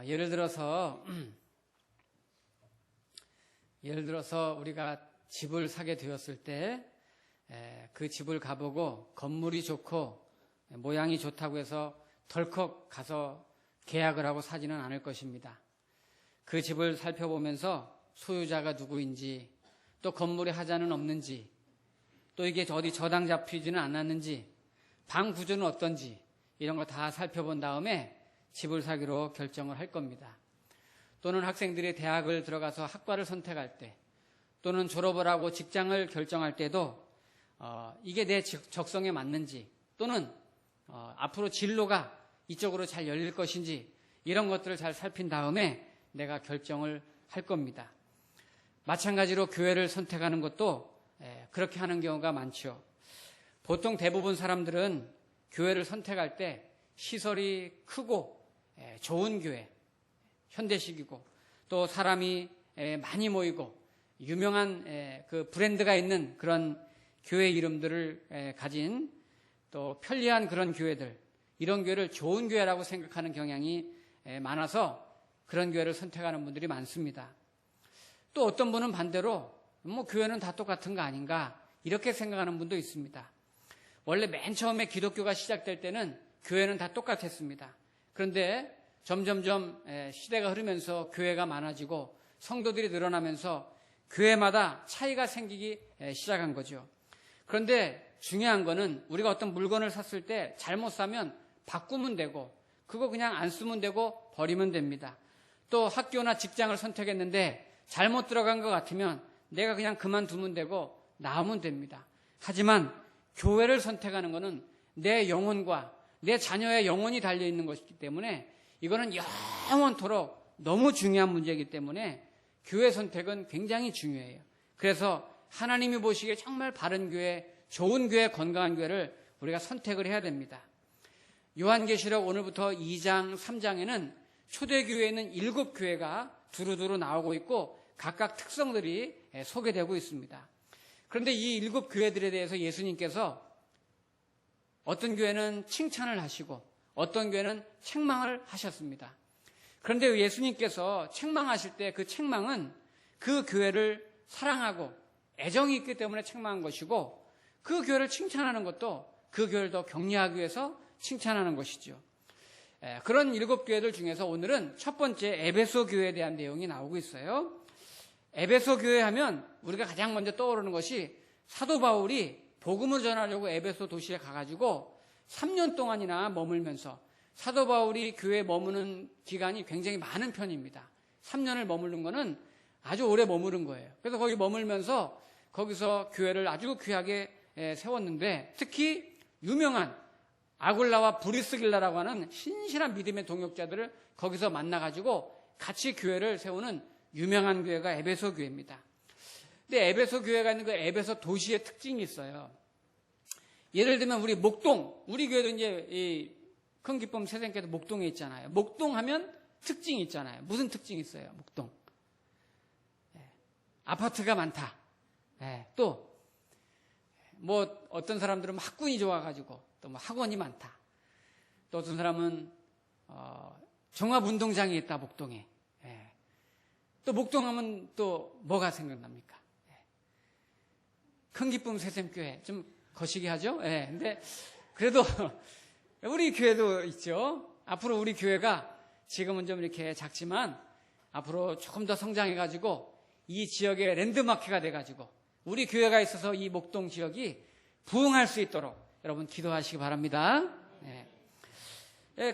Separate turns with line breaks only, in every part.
예를 들어서 우리가 집을 사게 되었을 때 그 집을 가보고 건물이 좋고 모양이 좋다고 해서 덜컥 가서 계약을 하고 사지는 않을 것입니다. 그 집을 살펴보면서 소유자가 누구인지, 또 건물에 하자는 없는지, 또 이게 어디 저당 잡히지는 않았는지, 방 구조는 어떤지 이런 거 다 살펴본 다음에 집을 사기로 결정을 할 겁니다. 또는 학생들이 대학을 들어가서 학과를 선택할 때, 또는 졸업을 하고 직장을 결정할 때도 이게 내 적성에 맞는지, 또는 앞으로 진로가 이쪽으로 잘 열릴 것인지 이런 것들을 잘 살핀 다음에 내가 결정을 할 겁니다. 마찬가지로 교회를 선택하는 것도 그렇게 하는 경우가 많죠. 보통 대부분 사람들은 교회를 선택할 때 시설이 크고 좋은 교회, 현대식이고 또 사람이 많이 모이고 유명한 그 브랜드가 있는 그런 교회 이름들을 가진 또 편리한 그런 교회들, 이런 교회를 좋은 교회라고 생각하는 경향이 많아서 그런 교회를 선택하는 분들이 많습니다. 또 어떤 분은 반대로 교회는 다 똑같은 거 아닌가 이렇게 생각하는 분도 있습니다. 원래 맨 처음에 기독교가 시작될 때는 교회는 다 똑같았습니다. 그런데 점점점 시대가 흐르면서 교회가 많아지고 성도들이 늘어나면서 교회마다 차이가 생기기 시작한 거죠. 그런데 중요한 거는 우리가 어떤 물건을 샀을 때 잘못 사면 바꾸면 되고, 그거 그냥 안 쓰면 되고 버리면 됩니다. 또 학교나 직장을 선택했는데 잘못 들어간 것 같으면 내가 그냥 그만두면 되고 나오면 됩니다. 하지만 교회를 선택하는 것은 내 영혼과 내 자녀의 영혼이 달려있는 것이기 때문에 이거는 영원토록 너무 중요한 문제이기 때문에 교회 선택은 굉장히 중요해요. 그래서 하나님이 보시기에 정말 바른 교회, 좋은 교회, 건강한 교회를 우리가 선택을 해야 됩니다. 요한계시록 오늘부터 2장, 3장에는 초대교회에 있는 7교회가 두루두루 나오고 있고 각각 특성들이 소개되고 있습니다. 그런데 이 7교회들에 대해서 예수님께서 어떤 교회는 칭찬을 하시고 어떤 교회는 책망을 하셨습니다. 그런데 예수님께서 책망하실 때 그 책망은 그 교회를 사랑하고 애정이 있기 때문에 책망한 것이고, 그 교회를 칭찬하는 것도 그 교회를 더 격려하기 위해서 칭찬하는 것이죠. 그런 7교회들 중에서 오늘은 첫 번째 에베소 교회에 대한 내용이 나오고 있어요. 에베소 교회 하면 우리가 가장 먼저 떠오르는 것이 사도 바울이 복음을 전하려고 에베소 도시에 가가지고 3년 동안이나 머물면서, 사도 바울이 교회에 머무는 기간이 굉장히 많은 편입니다. 3년을 머무른 거는 아주 오래 머무른 거예요. 그래서 거기 머물면서 거기서 교회를 아주 귀하게 세웠는데, 특히 유명한 아굴라와 브리스길라라고 하는 신실한 믿음의 동역자들을 거기서 만나가지고 같이 교회를 세우는 유명한 교회가 에베소 교회입니다. 근데 에베소 교회가 있는 그 에베소 도시의 특징이 있어요. 예를 들면 우리 목동, 우리 교회도 이제 이 큰 기쁨 세생교회도 목동에 있잖아요. 목동 하면 특징이 있잖아요. 무슨 특징이 있어요? 목동. 아파트가 많다. 또 뭐 어떤 사람들은 학군이 좋아가지고 또 뭐 학원이 많다. 또 어떤 사람은 종합운동장이 있다, 목동에. 또 목동하면 또 뭐가 생각납니까? 큰 기쁨 세샘교회 좀 거시기 하죠. 근데 그래도 우리 교회도 있죠. 앞으로 우리 교회가 지금은 좀 이렇게 작지만 앞으로 조금 더 성장해가지고 이 지역의 랜드마크가 돼가지고 우리 교회가 있어서 이 목동 지역이 부흥할 수 있도록 여러분 기도하시기 바랍니다.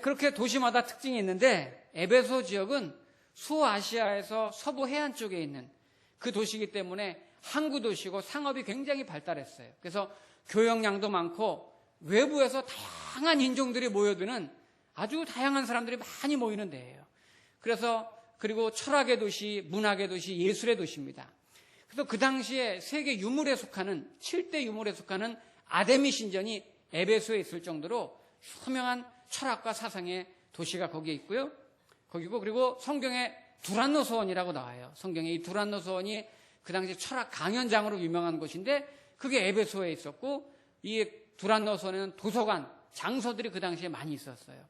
그렇게 도시마다 특징이 있는데 에베소 지역은 수아시아에서 서부 해안 쪽에 있는 그 도시이기 때문에 항구 도시고 상업이 굉장히 발달했어요. 그래서 교역량도 많고 외부에서 다양한 인종들이 모여드는 아주 다양한 사람들이 많이 모이는 데예요. 그리고 철학의 도시, 문학의 도시, 예술의 도시입니다. 그래서 그 당시에 세계 유물에 속하는 7대 유물에 속하는 아데미 신전이 에베소에 있을 정도로 유명한 철학과 사상의 도시가 거기에 있고요. 거기고, 그리고 성경에 두란노 서원이라고 나와요. 성경에 이 두란노 서원이 그 당시 철학 강연장으로 유명한 곳인데 그게 에베소에 있었고, 이 두란노 서원에는 도서관, 장소들이 그 당시에 많이 있었어요.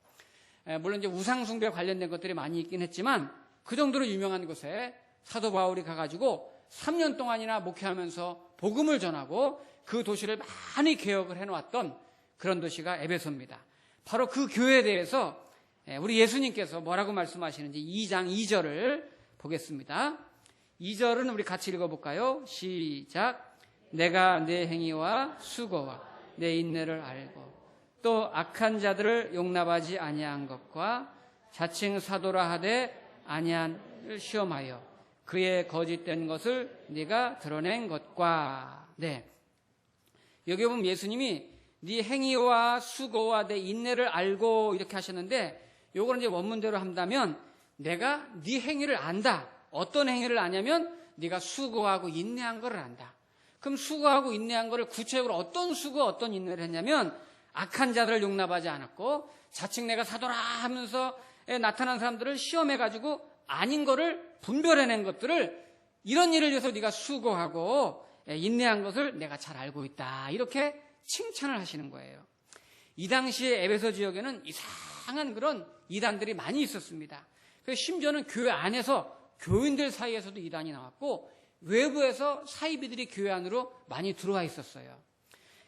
물론 이제 우상숭배 관련된 것들이 많이 있긴 했지만 그 정도로 유명한 곳에 사도 바울이 가가지고 3년 동안이나 목회하면서 복음을 전하고 그 도시를 많이 개혁을 해놓았던 그런 도시가 에베소입니다. 바로 그 교회에 대해서 우리 예수님께서 뭐라고 말씀하시는지 2장 2절을 보겠습니다. 2절은 우리 같이 읽어볼까요? 시작. 내가 내 행위와 수고와 내 인내를 알고 또 악한 자들을 용납하지 아니한 것과 자칭 사도라 하되 아니한을 시험하여 그의 거짓된 것을 네가 드러낸 것과. 네, 여기 보면 예수님이 네 행위와 수고와 내 인내를 알고 이렇게 하셨는데, 요거는 이제 원문대로 한다면 내가 네 행위를 안다. 어떤 행위를 아냐면 네가 수고하고 인내한 거를 안다. 그럼 수고하고 인내한 거를 구체적으로 어떤 수고 어떤 인내를 했냐면 악한 자들을 용납하지 않았고 자칭 내가 사도라 하면서 나타난 사람들을 시험해가지고 아닌 거를 분별해낸 것들을, 이런 일을 위해서 네가 수고하고 인내한 것을 내가 잘 알고 있다. 이렇게 칭찬을 하시는 거예요. 이 당시에 에베소 지역에는 이상한 그런 이단들이 많이 있었습니다. 심지어는 교회 안에서 교인들 사이에서도 이단이 나왔고 외부에서 사이비들이 교회 안으로 많이 들어와 있었어요.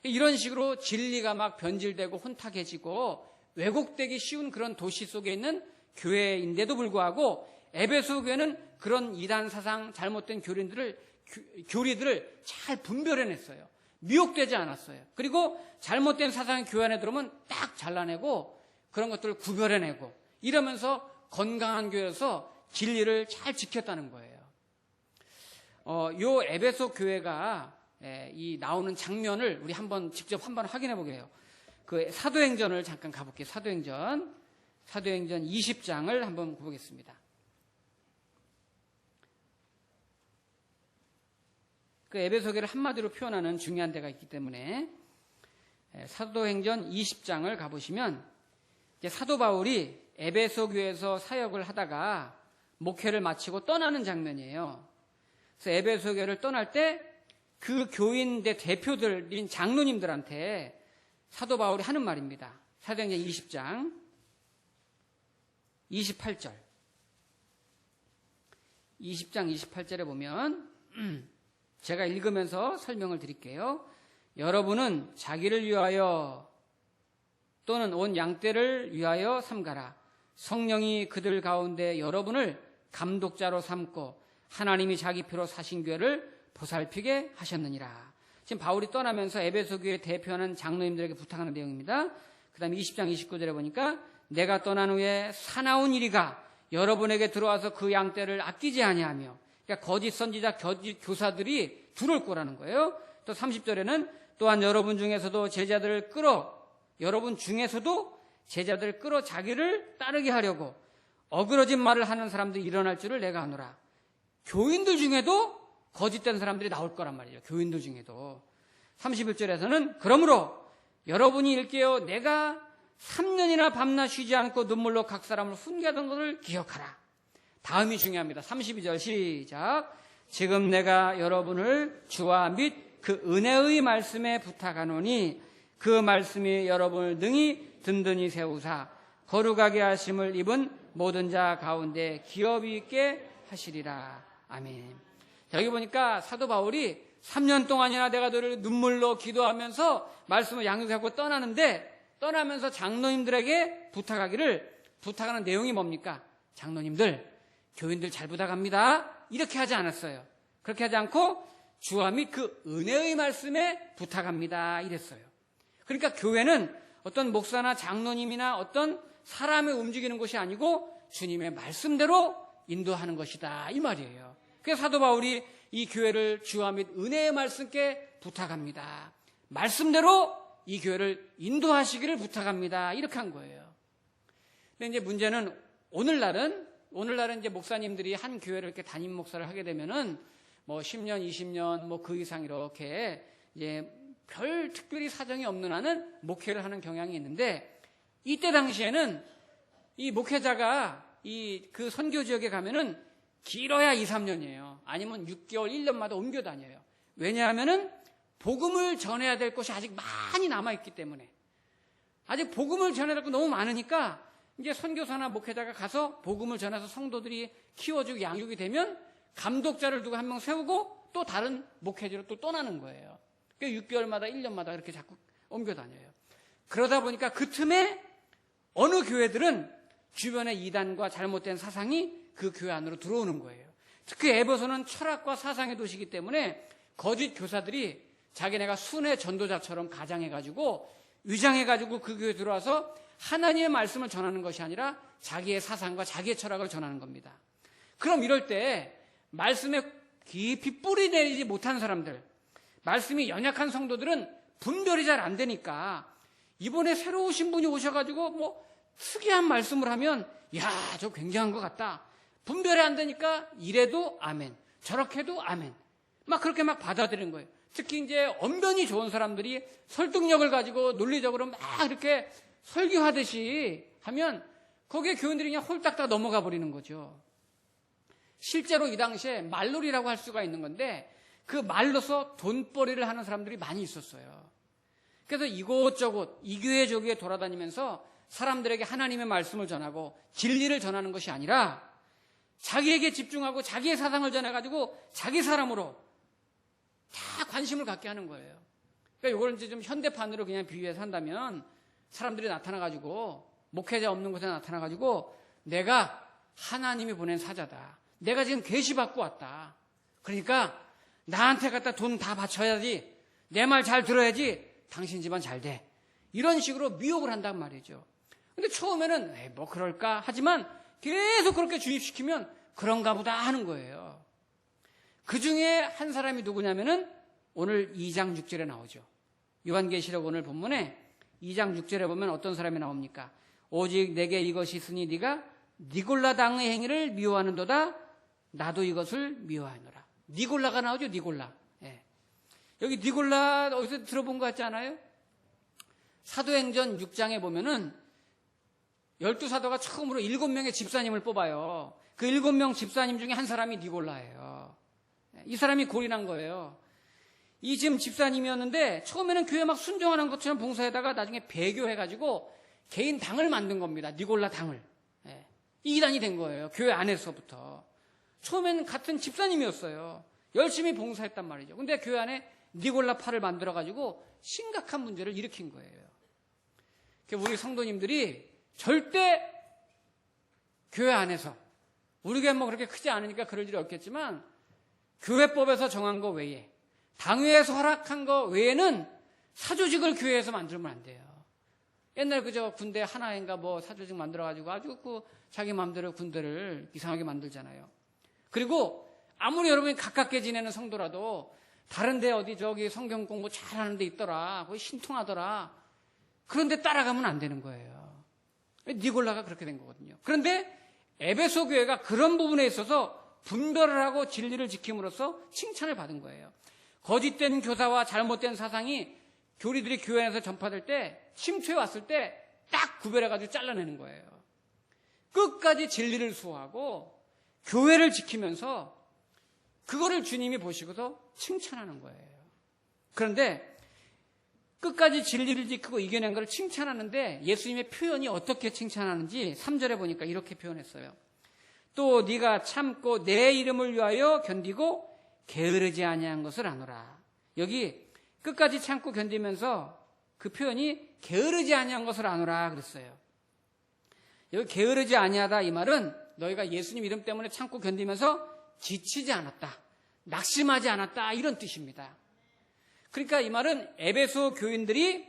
이런 식으로 진리가 막 변질되고 혼탁해지고 왜곡되기 쉬운 그런 도시 속에 있는 교회인데도 불구하고 에베소 교회는 그런 이단 사상, 잘못된 교리들을 잘 분별해냈어요. 미혹되지 않았어요. 그리고 잘못된 사상이 교회 안에 들어오면 딱 잘라내고 그런 것들을 구별해내고 이러면서 건강한 교회에서 진리를 잘 지켰다는 거예요. 요 에베소 교회가 이 나오는 장면을 우리 직접 한번 확인해 보게 해요. 그 사도행전을 잠깐 가볼게요. 사도행전 20장을 한번 보겠습니다. 그 에베소 교회를 한마디로 표현하는 중요한 데가 있기 때문에 사도행전 20장을 가보시면 이제 사도 바울이 에베소 교회에서 사역을 하다가 목회를 마치고 떠나는 장면이에요. 그래서 에베소 교회를 떠날 때 그 교인의 대표들인 장로님들한테 사도 바울이 하는 말입니다. 사도행전 20장 28절. 20장 28절에 보면 제가 읽으면서 설명을 드릴게요. 여러분은 자기를 위하여 또는 온 양떼를 위하여 삼가라. 성령이 그들 가운데 여러분을 감독자로 삼고 하나님이 자기 피로 사신 교회를 보살피게 하셨느니라. 지금 바울이 떠나면서 에베소 교회 대표하는 장로님들에게 부탁하는 내용입니다. 그 다음에 20장 29절에 보니까 내가 떠난 후에 사나운 이리가 여러분에게 들어와서 그 양떼를 아끼지 아니하며, 그러니까 거짓 선지자, 거짓 교사들이 들어올 거라는 거예요. 또 30절에는 또한 여러분 중에서도 제자들을 끌어 자기를 따르게 하려고 어그러진 말을 하는 사람들이 일어날 줄을 내가 아노라. 교인들 중에도 거짓된 사람들이 나올 거란 말이에요. 교인들 중에도. 31절에서는 그러므로 여러분이 일깨어 내가 3년이나 밤낮 쉬지 않고 눈물로 각 사람을 훈계하던 것을 기억하라. 다음이 중요합니다. 32절 시작. 지금 내가 여러분을 주와 및 그 은혜의 말씀에 부탁하노니 그 말씀이 여러분을 능히 든든히 세우사 거룩하게 하심을 입은 모든 자 가운데 기업이 있게 하시리라. 아멘. 여기 보니까 사도 바울이 3년 동안이나 내가 너를 눈물로 기도하면서 말씀을 양육하고 떠나면서 장로님들에게 부탁하는 내용이 뭡니까? 장로님들, 교인들 잘 부탁합니다. 이렇게 하지 않았어요. 그렇게 하지 않고 주와 및 그 은혜의 말씀에 부탁합니다. 이랬어요. 그러니까 교회는 어떤 목사나 장로님이나 어떤 사람이 움직이는 것이 아니고 주님의 말씀대로 인도하는 것이다. 이 말이에요. 그래서 사도 바울이 이 교회를 주와 및 은혜의 말씀께 부탁합니다. 말씀대로 이 교회를 인도하시기를 부탁합니다. 이렇게 한 거예요. 근데 이제 문제는 오늘날은 이제 목사님들이 한 교회를 이렇게 담임 목사를 하게 되면은 뭐 10년, 20년 뭐 그 이상 이렇게 이제 별 특별히 사정이 없는 한은 목회를 하는 경향이 있는데, 이때 당시에는 이 목회자가 그 선교 지역에 가면은 길어야 2, 3년이에요. 아니면 6개월, 1년마다 옮겨 다녀요. 왜냐하면은 복음을 전해야 될 것이 아직 많이 남아있기 때문에. 아직 복음을 전해야 될 거 너무 많으니까 이제 선교사나 목회자가 가서 복음을 전해서 성도들이 키워주고 양육이 되면 감독자를 두고 한 명 세우고 또 다른 목회자로 또 떠나는 거예요. 그러니까 6개월마다 1년마다 그렇게 자꾸 옮겨 다녀요. 그러다 보니까 그 틈에 어느 교회들은 주변의 이단과 잘못된 사상이 그 교회 안으로 들어오는 거예요. 특히 에베소는 철학과 사상의 도시이기 때문에 거짓 교사들이 자기네가 순회 전도자처럼 가장해가지고 위장해가지고 그 교회에 들어와서 하나님의 말씀을 전하는 것이 아니라 자기의 사상과 자기의 철학을 전하는 겁니다. 그럼 이럴 때 말씀에 깊이 뿌리 내리지 못한 사람들, 말씀이 연약한 성도들은 분별이 잘 안 되니까 이번에 새로 오신 분이 오셔가지고 뭐 특이한 말씀을 하면 야, 저 굉장한 것 같다. 분별이 안 되니까 이래도 아멘, 저렇게도 아멘. 막 그렇게 막 받아들이는 거예요. 특히 이제 언변이 좋은 사람들이 설득력을 가지고 논리적으로 막 이렇게 설교하듯이 하면 거기에 교인들이 그냥 홀딱 다 넘어가 버리는 거죠. 실제로 이 당시에 말놀이라고 할 수가 있는 건데 그 말로서 돈벌이를 하는 사람들이 많이 있었어요. 그래서 이곳저곳 이 교회 저 교회 돌아다니면서 사람들에게 하나님의 말씀을 전하고 진리를 전하는 것이 아니라 자기에게 집중하고 자기의 사상을 전해가지고 자기 사람으로 다 관심을 갖게 하는 거예요. 그러니까 이걸 이제 좀 현대판으로 그냥 비유해서 한다면 사람들이 나타나가지고 목회자 없는 곳에 나타나가지고 내가 하나님이 보낸 사자다. 내가 지금 계시받고 왔다. 그러니까 나한테 갖다 돈 다 바쳐야지. 내 말 잘 들어야지. 당신 집안 잘 돼. 이런 식으로 미혹을 한단 말이죠. 근데 처음에는 뭐 그럴까 하지만 계속 그렇게 주입시키면 그런가 보다 하는 거예요. 그 중에 한 사람이 누구냐면은 오늘 2장 6절에 나오죠. 요한계시록 오늘 본문에 2장 6절에 보면 어떤 사람이 나옵니까? 오직 내게 이것이 있으니 네가 니골라 당의 행위를 미워하는도다. 나도 이것을 미워하노라. 니골라가 나오죠. 니골라. 예. 여기 니골라 어디서 들어본 것 같지 않아요? 사도행전 6장에 보면은 12사도가 처음으로 7명의 집사님을 뽑아요. 그 7명 집사님 중에 한 사람이 니골라예요. 이 사람이 골인한 거예요. 이 지금 집사님이었는데 처음에는 교회 막 순종하는 것처럼 봉사하다가 나중에 배교해가지고 개인 당을 만든 겁니다. 니골라 당을. 예. 이단이 된 거예요. 교회 안에서부터. 처음에는 같은 집사님이었어요. 열심히 봉사했단 말이죠. 근데 교회 안에 니골라 파를 만들어가지고 심각한 문제를 일으킨 거예요. 우리 성도님들이 절대 교회 안에서 우리 교회 뭐 그렇게 크지 않으니까 그럴 일이 없겠지만 교회법에서 정한 거 외에 당회에서 허락한 거 외에는 사조직을 교회에서 만들면 안 돼요. 옛날 그저 군대 하나인가 뭐 사조직 만들어가지고 아주 그 자기 마음대로 군대를 이상하게 만들잖아요. 그리고 아무리 여러분이 가깝게 지내는 성도라도 다른데 어디 저기 성경 공부 잘하는 데 있더라. 거기 신통하더라. 그런데 따라가면 안 되는 거예요. 니골라가 그렇게 된 거거든요. 그런데 에베소 교회가 그런 부분에 있어서 분별을 하고 진리를 지킴으로써 칭찬을 받은 거예요. 거짓된 교사와 잘못된 사상이 교리들이 교회 안에서 전파될 때 침투해 왔을 때 딱 구별해가지고 잘라내는 거예요. 끝까지 진리를 수호하고 교회를 지키면서 그거를 주님이 보시고서 칭찬하는 거예요. 그런데 끝까지 진리를 지키고 이겨낸 걸 칭찬하는데 예수님의 표현이 어떻게 칭찬하는지 3절에 보니까 이렇게 표현했어요. 또 네가 참고 내 이름을 위하여 견디고 게으르지 아니한 것을 아노라. 여기 끝까지 참고 견디면서 그 표현이 게으르지 아니한 것을 아노라 그랬어요. 여기 게으르지 아니하다 이 말은 너희가 예수님 이름 때문에 참고 견디면서 지치지 않았다. 낙심하지 않았다. 이런 뜻입니다. 그러니까 이 말은 에베소 교인들이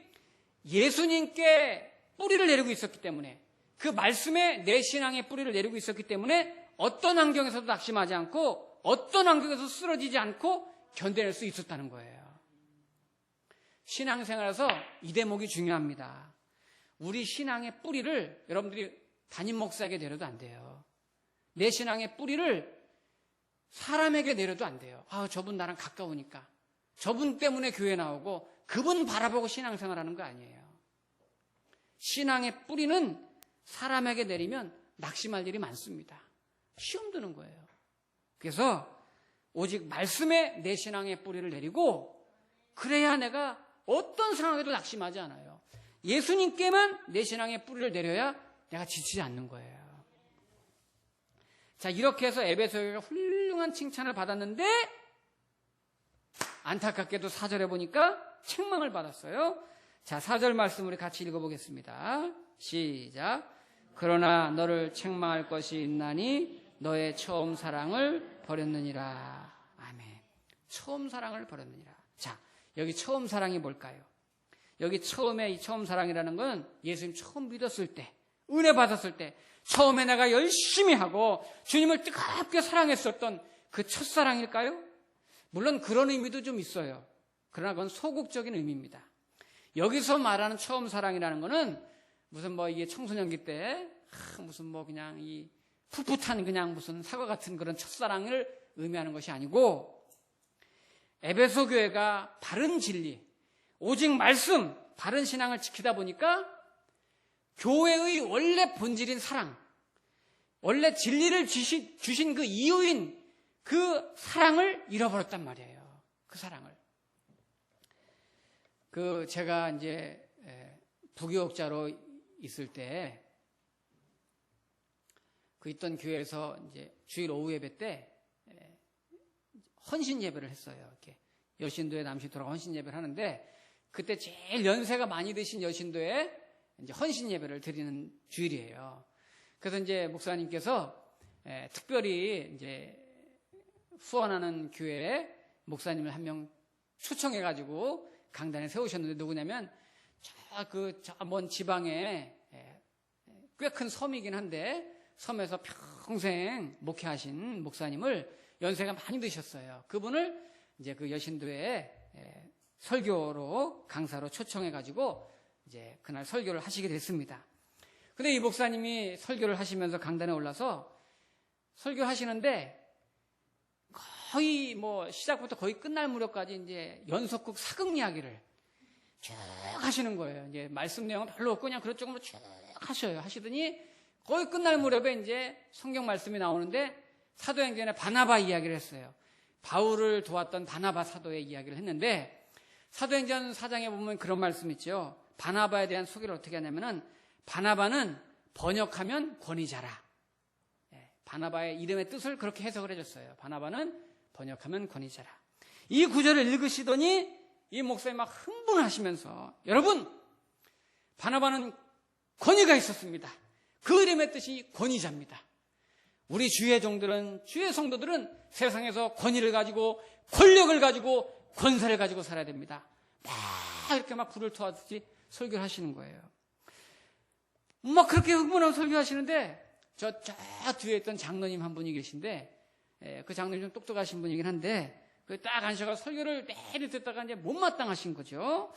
예수님께 뿌리를 내리고 있었기 때문에 그 말씀에 내 신앙의 뿌리를 내리고 있었기 때문에 어떤 환경에서도 낙심하지 않고 어떤 환경에서 쓰러지지 않고 견뎌낼 수 있었다는 거예요. 신앙생활에서 이 대목이 중요합니다. 우리 신앙의 뿌리를 여러분들이 담임 목사에게 내려도 안 돼요. 내 신앙의 뿌리를 사람에게 내려도 안 돼요. 아, 저분 나랑 가까우니까. 저분 때문에 교회 나오고 그분 바라보고 신앙생활하는 거 아니에요. 신앙의 뿌리는 사람에게 내리면 낙심할 일이 많습니다. 시험 드는 거예요. 그래서 오직 말씀에 내 신앙의 뿌리를 내리고 그래야 내가 어떤 상황에도 낙심하지 않아요. 예수님께만 내 신앙의 뿌리를 내려야 내가 지치지 않는 거예요. 자, 이렇게 해서 에베소 교회가 훌륭한 칭찬을 받았는데 안타깝게도 4절에 보니까 책망을 받았어요. 자, 4절 말씀 우리 같이 읽어보겠습니다. 시작. 그러나 너를 책망할 것이 있나니 너의 처음 사랑을 버렸느니라. 아멘. 처음 사랑을 버렸느니라. 자, 여기 처음 사랑이 뭘까요? 여기 처음에 이 처음 사랑이라는 건 예수님 처음 믿었을 때, 은혜 받았을 때, 처음에 내가 열심히 하고 주님을 뜨겁게 사랑했었던 그 첫사랑일까요? 물론 그런 의미도 좀 있어요. 그러나 그건 소극적인 의미입니다. 여기서 말하는 처음 사랑이라는 거는 무슨 뭐 이게 청소년기 때 무슨 뭐 그냥 이 풋풋한 그냥 무슨 사과 같은 그런 첫사랑을 의미하는 것이 아니고 에베소 교회가 바른 진리, 오직 말씀, 바른 신앙을 지키다 보니까 교회의 원래 본질인 사랑, 원래 진리를 주신 그 이유인 그 사랑을 잃어버렸단 말이에요. 그 사랑을. 제가 이제 부교육자로 있을 때 있던 교회에서 이제 주일 오후 예배 때 헌신 예배를 했어요. 이렇게 여신도에 남신 돌아가 헌신 예배를 하는데 그때 제일 연세가 많이 드신 여신도에 이제 헌신 예배를 드리는 주일이에요. 그래서 이제 목사님께서 특별히 이제 후원하는 교회에 목사님을 한 명 초청해가지고 강단에 세우셨는데 누구냐면 저 먼 지방에 꽤 큰 섬이긴 한데 섬에서 평생 목회하신 목사님을 연세가 많이 드셨어요. 그분을 이제 그 여신도에 설교로 강사로 초청해가지고 이제 그날 설교를 하시게 됐습니다. 근데 이 목사님이 설교를 하시면서 강단에 올라서 설교하시는데 거의 뭐 시작부터 거의 끝날 무렵까지 이제 연속극 사극 이야기를 쭉 하시는 거예요. 이제 말씀 내용은 별로 없고 그냥 그렇쪽으로 쭉 하시더니 거의 끝날 무렵에 이제 성경 말씀이 나오는데 사도행전에 바나바 이야기를 했어요. 바울을 도왔던 바나바 사도의 이야기를 했는데 사도행전 4장에 보면 그런 말씀 있죠. 바나바에 대한 소개를 어떻게 하냐면은 바나바는 번역하면 권위자라. 바나바의 이름의 뜻을 그렇게 해석을 해줬어요. 바나바는 번역하면 권위자라. 이 구절을 읽으시더니 이 목사님이 막 흥분하시면서 여러분, 바나바는 권위가 있었습니다. 그 이름의 뜻이 권위자입니다. 우리 주의 종들은, 주의 성도들은 세상에서 권위를 가지고 권력을 가지고 권세를 가지고 살아야 됩니다. 막 이렇게 막 불을 토하듯이 설교를 하시는 거예요. 막 그렇게 흥분하고 설교하시는데 저 뒤에 있던 장로님 한 분이 계신데 그 장로님 좀 똑똑하신 분이긴 한데 딱 앉아서 설교를 내리 듣다가 이제 못마땅하신 거죠.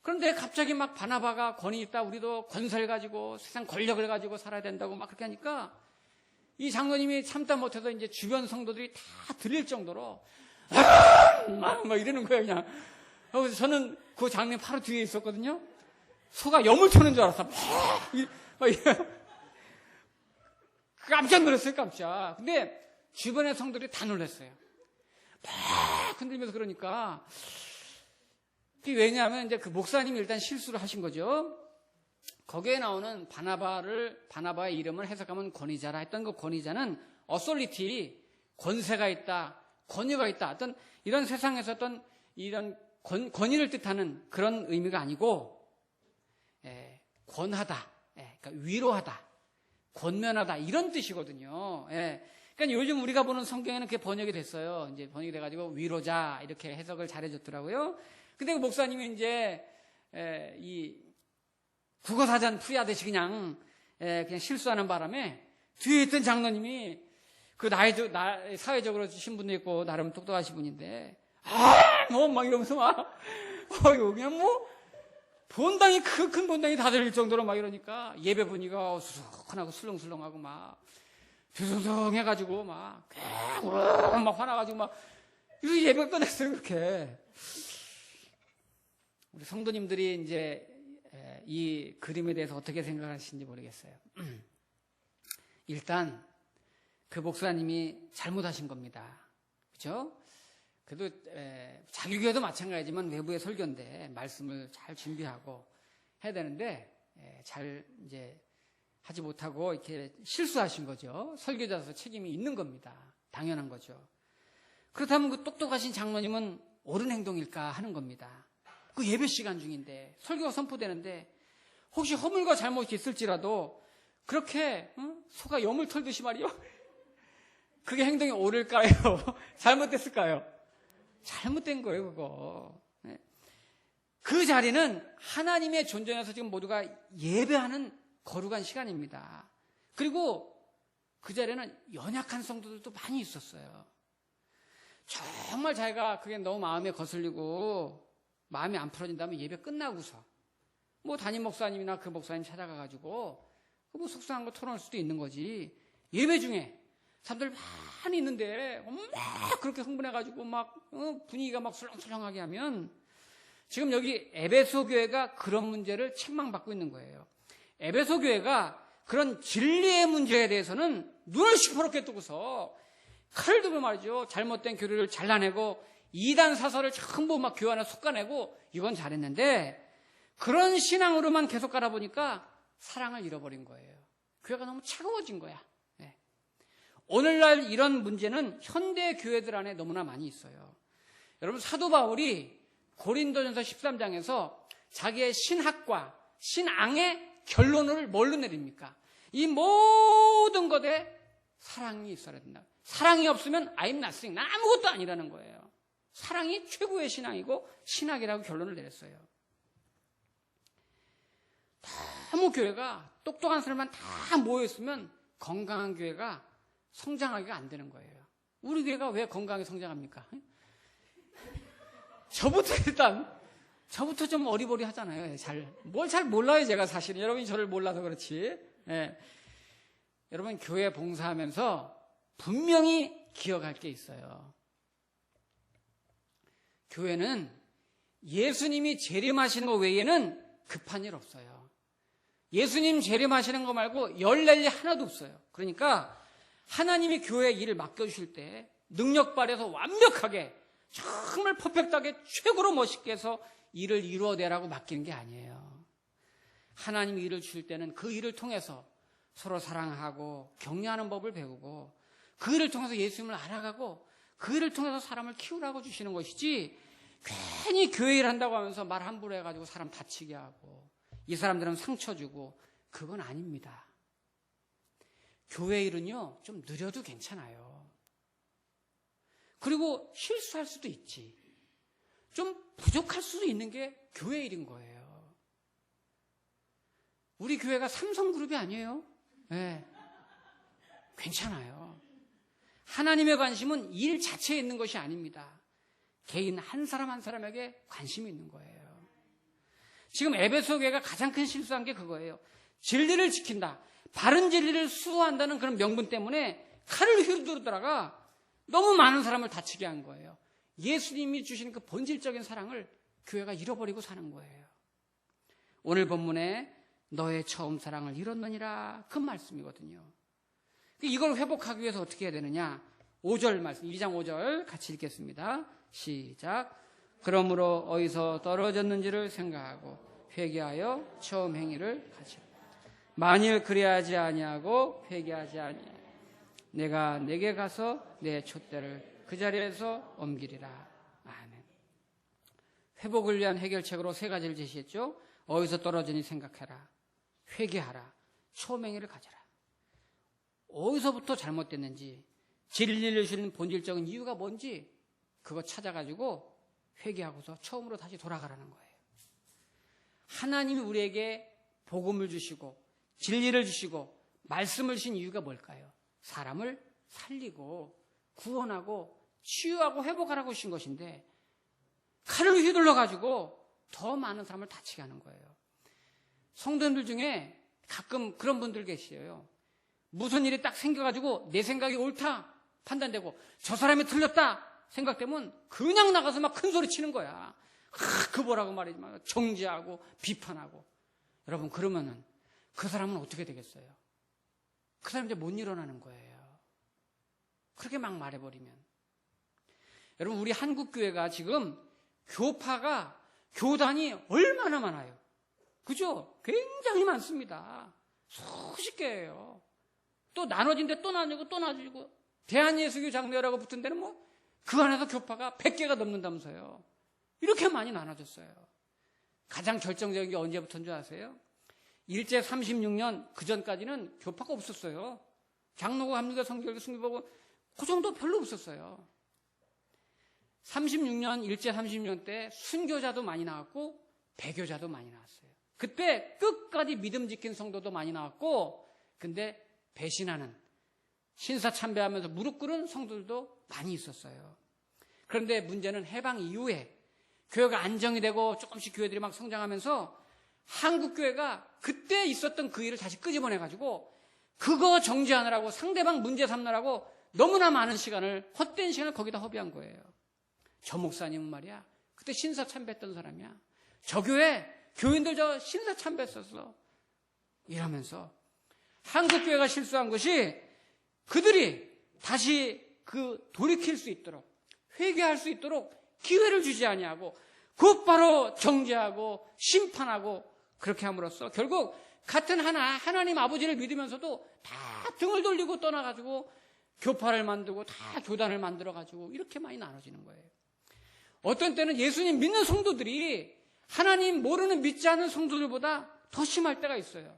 그런데 갑자기 막 바나바가 권위 있다, 우리도 권세를 가지고 세상 권력을 가지고 살아야 된다고 막 그렇게 하니까 이 참다 못해서 이제 주변 성도들이 다 들릴 정도로 막 이러는 거예요, 그냥. 그래서 저는 그 장로님 바로 뒤에 있었거든요. 소가 염을 쳐는 줄 알았어. 막 깜짝 놀랐어요, 깜짝. 근데 주변의 성도들이 다 놀랐어요. 막 흔들면서 그러니까. 왜냐하면 이제 그 목사님이 일단 실수를 하신 거죠. 거기에 나오는 바나바의 이름을 해석하면 권위자라 했던 그 권위자는 어솔리티, 권세가 있다, 권위가 있다. 어떤 이런 세상에서 어떤 이런 권위를 뜻하는 그런 의미가 아니고, 권하다, 그러니까 위로하다, 권면하다 이런 뜻이거든요. 그러니까 요즘 우리가 보는 성경에는 그게 번역이 됐어요. 이제 번역이 돼가지고 위로자 이렇게 해석을 잘해줬더라고요. 근데 그 목사님이 이제 이 국어사전 풀이하듯이 그냥 실수하는 바람에 뒤에 있던 장로님이 그 사회적으로 신분도 있고 나름 똑똑하신 분인데 막 이러면서 막 그냥 뭐 본당이 큰 본당이 다 들릴 정도로 막 이러니까 예배 분위기가 수석하고 술렁술렁하고 막 두성성해가지고 막 화나가지고 막 이렇게 예배 끝냈어요. 그렇게 우리 성도님들이 이제 이 그림에 대해서 어떻게 생각하시는지 모르겠어요. 일단 그 목사님이 잘못하신 겁니다. 그렇죠? 그래도 자기 교회도 마찬가지지만 외부의 설교인데 말씀을 잘 준비하고 해야 되는데 잘 이제 하지 못하고 이렇게 실수하신 거죠. 설교자로서 책임이 있는 겁니다. 당연한 거죠. 그렇다면 그 똑똑하신 장로님은 옳은 행동일까 하는 겁니다. 그 예배 시간 중인데 설교가 선포되는데 혹시 허물과 잘못이 있을지라도 그렇게 소가 염을 털듯이 말이요. 그게 행동이 옳을까요? 잘못됐을까요? 잘못된 거예요, 그거. 그 자리는 하나님의 존전에서 지금 모두가 예배하는 거룩한 시간입니다. 그리고 그 자리에는 연약한 성도들도 많이 있었어요. 정말 자기가 그게 너무 마음에 거슬리고 마음이 안 풀어진다면 예배 끝나고서 뭐 담임 목사님이나 그 목사님 찾아가가지고 뭐 속상한 거 토론할 수도 있는 거지. 예배 중에 사람들 많이 있는데 막 그렇게 흥분해가지고 막 분위기가 막 술렁술렁하게 하면 지금 여기 에베소 교회가 그런 문제를 책망받고 있는 거예요. 에베소 교회가 그런 진리의 문제에 대해서는 눈을 시퍼렇게 뜨고서 칼을 들고 말이죠. 잘못된 교리를 잘라내고 이단 사설을 전부 막 교회 안에 솎아내고 이건 잘했는데 그런 신앙으로만 계속 가다 보니까 사랑을 잃어버린 거예요. 교회가 너무 차가워진 거야. 네. 오늘날 이런 문제는 현대 교회들 안에 너무나 많이 있어요. 여러분 사도 바울이 고린도전서 13장에서 자기의 신학과 신앙의 결론을 뭘로 내립니까? 이 모든 것에 사랑이 있어야 된다. 사랑이 없으면 I'm nothing. 난 아무것도 아니라는 거예요. 사랑이 최고의 신앙이고 신학이라고 결론을 내렸어요. 너무 교회가 똑똑한 사람만 다 모여있으면 건강한 교회가 성장하기가 안 되는 거예요. 우리 교회가 왜 건강하게 성장합니까? 저부터 좀 어리버리 하잖아요. 뭘 잘 몰라요, 제가 사실은. 여러분이 저를 몰라서 그렇지. 예. 여러분, 교회 봉사하면서 분명히 기억할 게 있어요. 교회는 예수님이 재림하시는 거 외에는 급한 일 없어요. 예수님 재림하시는 거 말고 열낼 일 하나도 없어요. 그러니까 하나님이 교회에 일을 맡겨주실 때 능력 발휘해서 완벽하게 정말 퍼펙트하게 최고로 멋있게 해서 일을 이루어내라고 맡기는 게 아니에요. 하나님이 일을 주실 때는 그 일을 통해서 서로 사랑하고 격려하는 법을 배우고 그 일을 통해서 예수님을 알아가고 그 일을 통해서 사람을 키우라고 주시는 것이지 괜히 교회 일 한다고 하면서 말 함부로 해가지고 사람 다치게 하고 이 사람들은 상처 주고 그건 아닙니다. 교회 일은요 좀 느려도 괜찮아요. 그리고 실수할 수도 있지. 좀 부족할 수도 있는 게 교회 일인 거예요. 우리 교회가 삼성그룹이 아니에요. 네. 괜찮아요. 하나님의 관심은 일 자체에 있는 것이 아닙니다. 개인 한 사람 한 사람에게 관심이 있는 거예요. 지금 에베소 교회가 가장 큰 실수한 게 그거예요. 진리를 지킨다. 바른 진리를 수호한다는 그런 명분 때문에 칼을 휘두르다가 너무 많은 사람을 다치게 한 거예요. 예수님이 주신 그 본질적인 사랑을 교회가 잃어버리고 사는 거예요. 오늘 본문에 너의 처음 사랑을 잃었느니라 그 말씀이거든요. 이걸 회복하기 위해서 어떻게 해야 되느냐? 5절 말씀, 2장 5절 같이 읽겠습니다. 시작. 그러므로 어디서 떨어졌는지를 생각하고 회개하여 처음 행위를 가지라. 만일 그리하지 아니하고 회개하지 아니하고 내가 내게 가서 내 촛대를 그 자리에서 옮기리라. 아멘. 회복을 위한 해결책으로 3가지를 제시했죠. 어디서 떨어지니 생각해라. 회개하라. 처음 행위를 가져라. 어디서부터 잘못됐는지 진리를 주는 본질적인 이유가 뭔지 그거 찾아가지고 회개하고서 처음으로 다시 돌아가라는 거예요. 하나님이 우리에게 복음을 주시고 진리를 주시고 말씀을 주신 이유가 뭘까요? 사람을 살리고 구원하고 치유하고 회복하라고 주신 것인데 칼을 휘둘러가지고 더 많은 사람을 다치게 하는 거예요. 성도님들 중에 가끔 그런 분들 계시어요. 무슨 일이 딱 생겨가지고 내 생각이 옳다 판단되고 저 사람이 틀렸다 생각되면 그냥 나가서 막 큰 소리 치는 거야. 그 뭐라고 말이지 막 정죄하고 비판하고. 여러분 그러면은 그 사람은 어떻게 되겠어요? 그 사람 이제 못 일어나는 거예요. 그렇게 막 말해버리면. 여러분 우리 한국교회가 지금 교파가 교단이 얼마나 많아요. 그죠? 굉장히 많습니다. 수십 개예요. 또 나눠진데 또 나뉘고 또 나뉘고 대한예수교 장로회라고 붙은 데는 뭐 그 안에서 교파가 100개가 넘는다면서요. 이렇게 많이 나눠졌어요. 가장 결정적인 게 언제부터인 줄 아세요? 일제 36년 그 전까지는 교파가 없었어요. 장로고 합류가 성결교 승리보고 그 정도 별로 없었어요. 36년 일제 36년 때 순교자도 많이 나왔고 배교자도 많이 나왔어요. 그때 끝까지 믿음 지킨 성도도 많이 나왔고 근데 배신하는 신사 참배하면서 무릎 꿇은 성도들도 많이 있었어요. 그런데 문제는 해방 이후에 교회가 안정이 되고 조금씩 교회들이 막 성장하면서 한국교회가 그때 있었던 그 일을 다시 끄집어내가지고 그거 정지하느라고 상대방 문제 삼느라고 너무나 많은 시간을 헛된 시간을 거기다 허비한 거예요. 저 목사님은 말이야 그때 신사 참배했던 사람이야. 저 교인들 저 신사 참배했었어. 이러면서 한국교회가 실수한 것이 그들이 다시 그 돌이킬 수 있도록 회개할 수 있도록 기회를 주지 아니하고 곧바로 정죄하고 심판하고 그렇게 함으로써 결국 같은 하나님 아버지를 믿으면서도 다 등을 돌리고 떠나가지고 교파를 만들고 다 교단을 만들어가지고 이렇게 많이 나눠지는 거예요. 어떤 때는 예수님 믿는 성도들이 하나님 모르는 믿지 않는 성도들보다 더 심할 때가 있어요.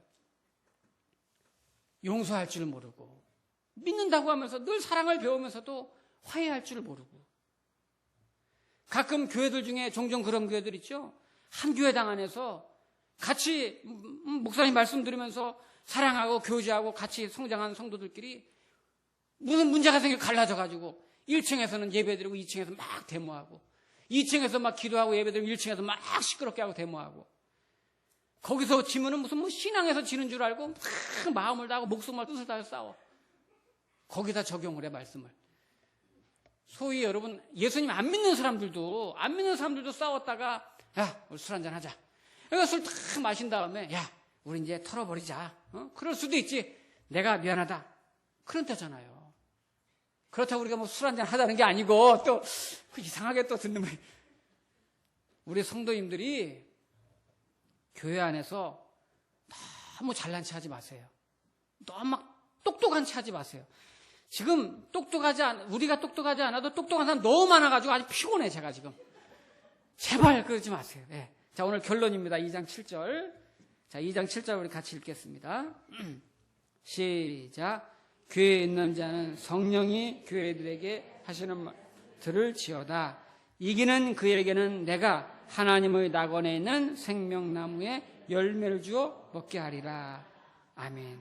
용서할 줄 모르고 믿는다고 하면서 늘 사랑을 배우면서도 화해할 줄 모르고 가끔 교회들 중에 종종 그런 교회들 있죠. 한 교회당 안에서 같이 목사님 말씀 들으면서 사랑하고 교제하고 같이 성장한 성도들끼리 무슨 문제가 생겨 갈라져가지고 1층에서는 예배드리고 2층에서 막 데모하고 2층에서 막 기도하고 예배드리고 1층에서 막 시끄럽게 하고 데모하고 거기서 지면은 무슨 뭐 신앙에서 지는 줄 알고 막 마음을 다하고 목숨을 뜻을 다해서 싸워. 거기다 적용을 해 말씀을. 소위 여러분 예수님 안 믿는 사람들도 싸웠다가 야 우리 술 한잔 하자. 그러니까 술 탁 마신 다음에 야 우리 이제 털어버리자. 그럴 수도 있지. 내가 미안하다. 그런 때잖아요. 그렇다고 우리가 뭐 술 한잔 하자는 게 아니고 또 이상하게 또 듣는 거예요. 우리 성도님들이 교회 안에서 너무 잘난 체 하지 마세요. 너무 막 똑똑한 체 하지 마세요. 지금 우리가 똑똑하지 않아도 똑똑한 사람 너무 많아가지고 아주 피곤해, 제가 지금. 제발 그러지 마세요. 네. 자, 오늘 결론입니다. 2장 7절. 자, 2장 7절 우리 같이 읽겠습니다. 시작. 교회에 있는 자는 성령이 교회들에게 하시는 말 들을지어다. 이기는 그에게는 내가 하나님의 낙원에 있는 생명나무에 열매를 주어 먹게 하리라. 아멘.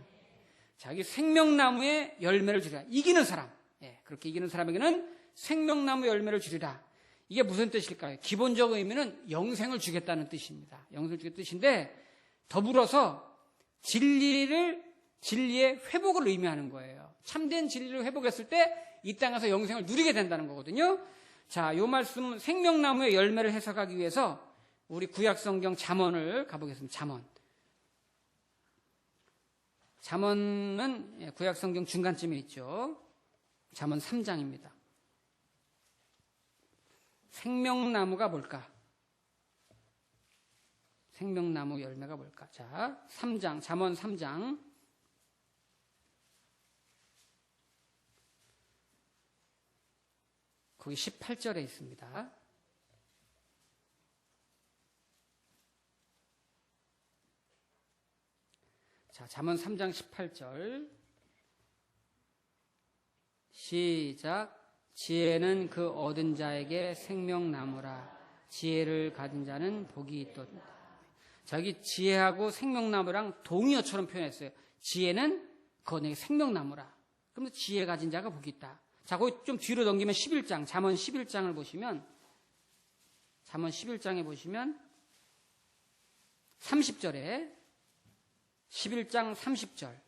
자, 여기 생명나무에 열매를 주리라. 이기는 사람. 예, 그렇게 이기는 사람에게는 생명나무 열매를 주리라. 이게 무슨 뜻일까요? 기본적 의미는 영생을 주겠다는 뜻입니다. 영생을 주겠다는 뜻인데 더불어서 진리의 회복을 의미하는 거예요. 참된 진리를 회복했을 때 이 땅에서 영생을 누리게 된다는 거거든요. 자, 요 말씀 생명나무의 열매를 해석하기 위해서 우리 구약성경 잠언을 가보겠습니다. 잠언은 구약성경 중간쯤에 있죠. 잠언 3장입니다. 생명나무가 뭘까? 생명나무 열매가 뭘까? 자, 3장, 잠언 3장. 거기 18절에 있습니다. 자, 잠언 3장 18절. 시작. 지혜는 그 얻은 자에게 생명나무라. 지혜를 가진 자는 복이 있도다. 자, 여기 지혜하고 생명나무랑 동의어처럼 표현했어요. 지혜는 그거 생명나무라. 그러면 지혜 가진 자가 복이 있다. 자, 거기 좀 뒤로 넘기면 11장, 잠언 11장을 보시면, 잠언 11장에 보시면 30절에 11장 30절.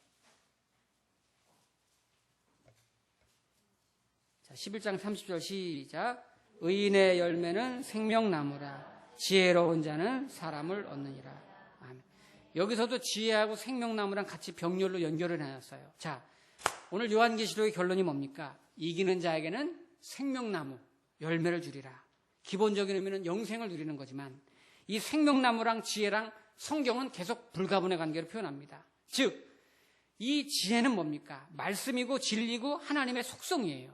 자, 11장 30절 시작. 의인의 열매는 생명나무라. 지혜로운 자는 사람을 얻느니라. 아멘. 여기서도 지혜하고 생명나무랑 같이 병렬로 연결을 해놨어요. 자, 오늘 요한계시록의 결론이 뭡니까? 이기는 자에게는 생명나무, 열매를 주리라. 기본적인 의미는 영생을 누리는 거지만 이 생명나무랑 지혜랑 성경은 계속 불가분의 관계로 표현합니다. 즉 이 지혜는 뭡니까? 말씀이고 진리고 하나님의 속성이에요.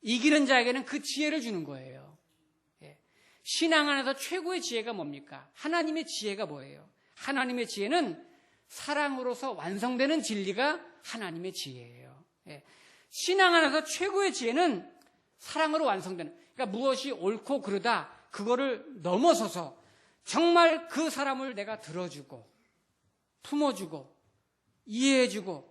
이기는 자에게는 그 지혜를 주는 거예요. 신앙 안에서 최고의 지혜가 뭡니까? 하나님의 지혜가 뭐예요? 하나님의 지혜는 사랑으로서 완성되는 진리가 하나님의 지혜예요. 신앙 안에서 최고의 지혜는 사랑으로 완성되는, 그러니까 무엇이 옳고 그르다 그거를 넘어서서 정말 그 사람을 내가 들어주고 품어주고 이해해주고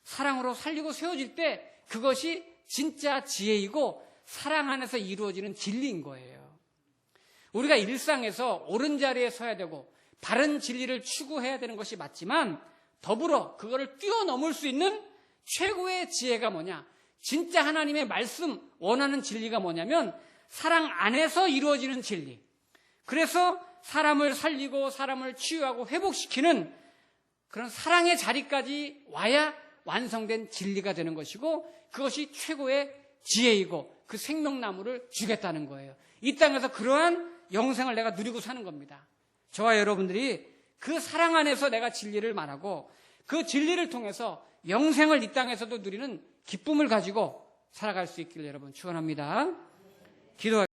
사랑으로 살리고 세워질 때 그것이 진짜 지혜이고 사랑 안에서 이루어지는 진리인 거예요. 우리가 일상에서 옳은 자리에 서야 되고 바른 진리를 추구해야 되는 것이 맞지만 더불어 그거를 뛰어넘을 수 있는 최고의 지혜가 뭐냐? 진짜 하나님의 말씀 원하는 진리가 뭐냐면 사랑 안에서 이루어지는 진리. 그래서 사람을 살리고 사람을 치유하고 회복시키는 그런 사랑의 자리까지 와야 완성된 진리가 되는 것이고 그것이 최고의 지혜이고 그 생명나무를 주겠다는 거예요. 이 땅에서 그러한 영생을 내가 누리고 사는 겁니다. 저와 여러분들이 그 사랑 안에서 내가 진리를 말하고 그 진리를 통해서 영생을 이 땅에서도 누리는 기쁨을 가지고 살아갈 수 있기를 여러분 축원합니다. 기도하겠습니다.